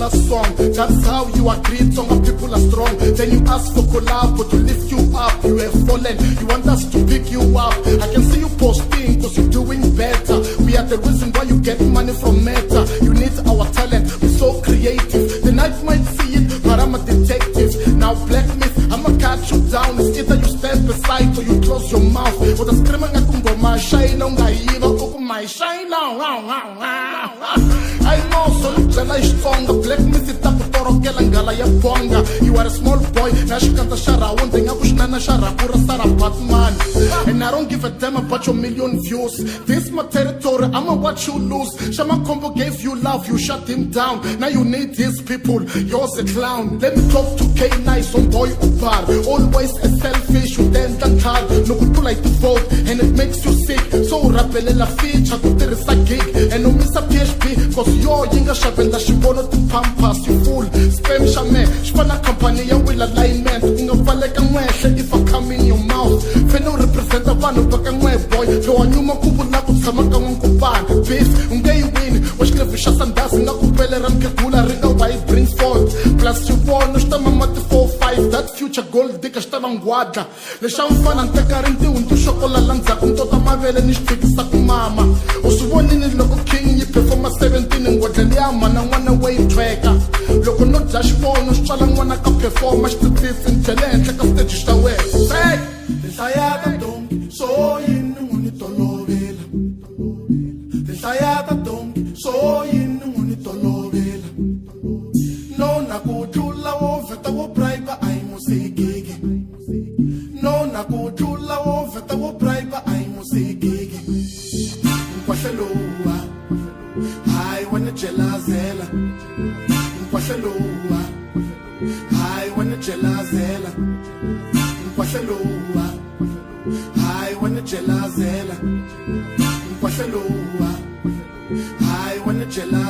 last song. That's how you agree, Tonga people are strong. Then you ask for collab, but to lift you up, you have fallen. You want us to pick you up. I can see you posting, cause you're doing better. We are the reason why you get money from Meta. You need our talent, we're so creative. The night might see it, but I'm a detective. Now Black Myth, I'ma catch you down. It's either you stand beside or you close your mouth. With a screaming at my shine on my shine on. I know so jala istonga. Black Myth itaputoro kelangala ya bonga. You are a small boy, nashikanta shara one thing akushnana shara pura sara Batman. And I don't give a damn about your million views. This my territory, I'ma watch you lose. Shama Combo gave you love, you shut him down. Now you need these people, you're a clown. Let me talk to K-Nice on boy Upar. Always a selfish, you then that hard. No good to like to vote, and it makes you sick. So rappele la feature, to there is a gig. And no miss a PHP, cause you're yinga shabella, she wanted to pampas, you fool. Spam shame, shpana company, ya will alignment. Unga valeka mweshe, if I come in your mouth. Feno represent a one of a boy. Go on you makubula kusamaka wankupan. Beef, ungay win, wash clevisha sandas, nga kupele ramkekula, ringa white brings forth. Plus you want, stama mati 4-5, that future gold dika stama ngwadla. Le shamfana ntekarinti untu shokola lanza, kuntota mavele nishtikisa kumama. Usuwoni ni loko king, yi performa 17 ngwadla liyama na wana way tracker. Loko no dash phone, ushchala ngwana ka performa, shtitis in talent, like a stage shtawe. Say! Sayada donki, so yinu unitolovela. Sayada donki, so yinu unitolovela. No nakujula wo veta wo bribe ai musikigi. No nakujula wo veta wo bribe ai musikigi. Nkwasheloa, I wanna jelazela. Nkwasheloa, I wanna jelazela. Nkwasheloa, I wanna jelazela. Nkwasheloa, I wanna jelazela.